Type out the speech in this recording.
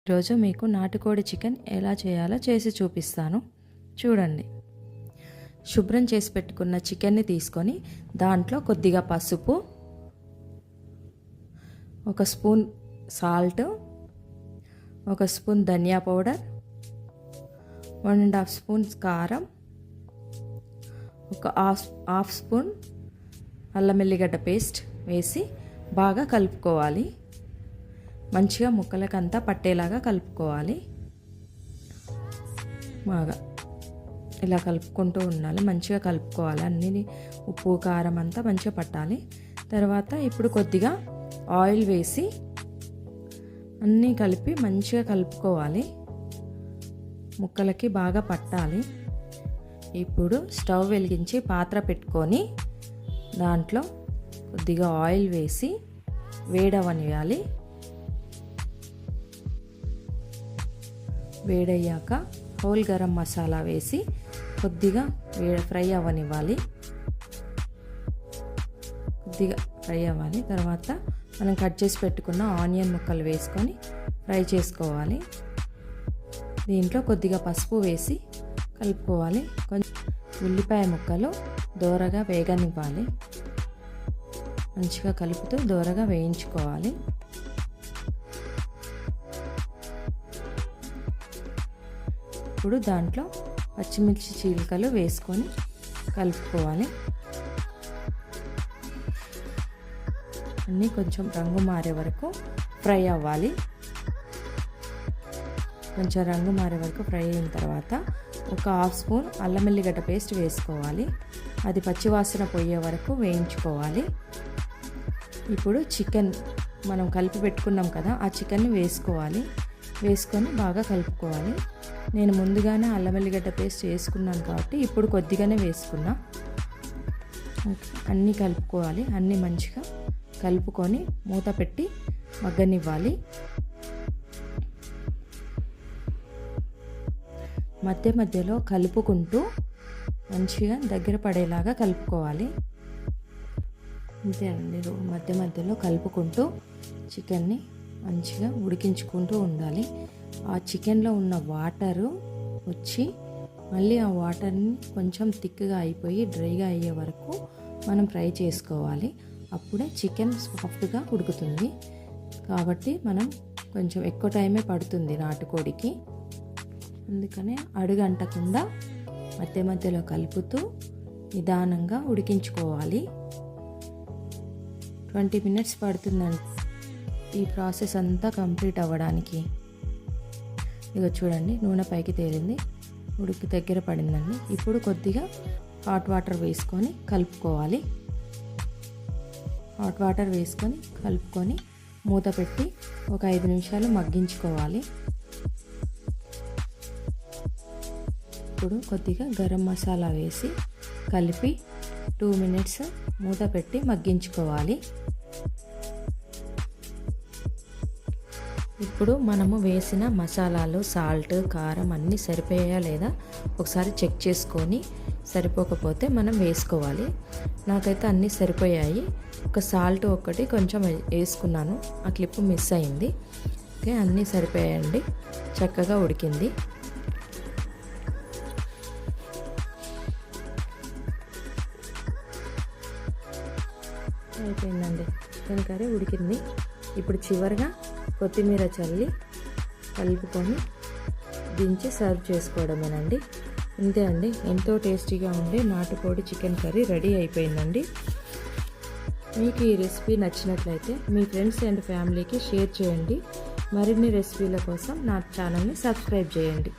ఈరోజు మీకు నాటుకోడి చికెన్ ఎలా చేయాలో చేసి చూపిస్తాను. చూడండి. శుభ్రం చేసి పెట్టుకున్న చికెన్ని తీసుకొని దాంట్లో కొద్దిగా పసుపు, ఒక స్పూన్ సాల్ట్, ఒక స్పూన్ ధనియా పౌడర్, 1.5 స్పూన్స్ కారం, ఒక హాఫ్ స్పూన్ అల్లం ఎల్లిగడ్డ పేస్ట్ వేసి బాగా కలుపుకోవాలి. మంచిగా ముక్కలకంతా పట్టేలాగా కలుపుకోవాలి. బాగా ఇలా కలుపుకుంటూ ఉండాలి. మంచిగా కలుపుకోవాలి. అన్నీ ఉప్పు కారం అంతా మంచిగా పట్టాలి. తర్వాత ఇప్పుడు కొద్దిగా ఆయిల్ వేసి అన్నీ కలిపి మంచిగా కలుపుకోవాలి. ముక్కలకి బాగా పట్టాలి. ఇప్పుడు స్టవ్ వెలిగించి పాత్ర పెట్టుకొని దాంట్లో కొద్దిగా ఆయిల్ వేసి వేడవనివ్వాలి. వేడయ్యాక హోల్ గరం మసాలా వేసి కొద్దిగా ఫ్రై అవ్వనివ్వాలి. కొద్దిగా ఫ్రై అవ్వాలి. తర్వాత మనం కట్ చేసి పెట్టుకున్న ఆనియన్ ముక్కలు వేసుకొని ఫ్రై చేసుకోవాలి. దీంట్లో కొద్దిగా పసుపు వేసి కలుపుకోవాలి. కొంచెం ఉల్లిపాయ ముక్కలు దోరగా వేగనివ్వాలి. మంచిగా కలుపుతూ దోరగా వేయించుకోవాలి. ఇప్పుడు దాంట్లో పచ్చిమిర్చి చీలికలు వేసుకొని కలుపుకోవాలి. అన్నీ కొంచెం రంగు మారే వరకు ఫ్రై అవ్వాలి. కొంచెం రంగు మారే వరకు ఫ్రై అయిన తర్వాత ఒక హాఫ్ స్పూన్ అల్లం ఎల్లిగడ్డ పేస్ట్ వేసుకోవాలి. అది పచ్చివాసన పోయే వరకు వేయించుకోవాలి. ఇప్పుడు చికెన్ మనం కలిపి పెట్టుకున్నాం కదా, ఆ చికెన్ని వేసుకోవాలి. వేసుకొని బాగా కలుపుకోవాలి. నేను ముందుగానే అల్లం ఎల్లిగడ్డ పేస్ట్ వేసుకున్నాను కాబట్టి ఇప్పుడు కొద్దిగానే వేసుకున్నా. అన్నీ కలుపుకోవాలి. అన్నీ మంచిగా కలుపుకొని మూత పెట్టి మగ్గనివ్వాలి. మధ్య మధ్యలో కలుపుకుంటూ మంచిగా దగ్గర పడేలాగా కలుపుకోవాలి. అంతే అండి. మధ్య మధ్యలో కలుపుకుంటూ చికెన్ని మంచిగా ఉడికించుకుంటూ ఉండాలి. ఆ చికెన్లో ఉన్న వాటరు వచ్చి మళ్ళీ ఆ వాటర్ని కొంచెం థిక్గా అయిపోయి డ్రైగా అయ్యే వరకు మనం ఫ్రై చేసుకోవాలి. అప్పుడే చికెన్ సాఫ్ట్గా ఉడుకుతుంది. కాబట్టి మనం కొంచెం ఎక్కువ టైమే పడుతుంది నాటుకోడికి. అందుకనే అడుగంటకుండా మధ్య మధ్యలో కలుపుతూ నిదానంగా ఉడికించుకోవాలి. 20 మినిట్స్ పడుతుందండి ఈ ప్రాసెస్ అంతా కంప్లీట్ అవ్వడానికి. ఇక చూడండి, నూనె పైకి తేలింది, ఉడికి దగ్గర పడిందండి. ఇప్పుడు కొద్దిగా హాట్ వాటర్ వేసుకొని కలుపుకోవాలి. హాట్ వాటర్ వేసుకొని కలుపుకొని మూత పెట్టి ఒక 5 నిమిషాలు మగ్గించుకోవాలి. ఇప్పుడు కొద్దిగా గరం మసాలా వేసి కలిపి 2 మినిట్స్ మూత పెట్టి మగ్గించుకోవాలి. ఇప్పుడు మనము వేసిన మసాలాలు, సాల్ట్, కారం అన్నీ సరిపోయాయా లేదా ఒకసారి చెక్ చేసుకొని సరిపోకపోతే మనం వేసుకోవాలి. నాకైతే అన్నీ సరిపోయాయి. ఒక సాల్ట్ ఒకటి కొంచెం వేసుకున్నాను, ఆ క్లిప్ మిస్ అయింది. ఓకే, అన్నీ సరిపోయాయండి. చక్కగా ఉడికింది. అయిపోయిందండి, చికెన్ కర్రీ ఉడికింది. ఇప్పుడు చివరిగా కొత్తిమీర చల్లి కలుపుకొని దించి సర్వ్ చేసుకోవడమేనండి. ఇంతే అండి, ఎంతో టేస్టీగా ఉండే నాటుకోడి చికెన్ కర్రీ రెడీ అయిపోయిందండి. మీకు ఈ రెసిపీ నచ్చినట్లయితే మీ ఫ్రెండ్స్ అండ్ ఫ్యామిలీకి షేర్ చేయండి. మరిన్ని రెసిపీల కోసం నా ఛానల్ని సబ్స్క్రైబ్ చేయండి.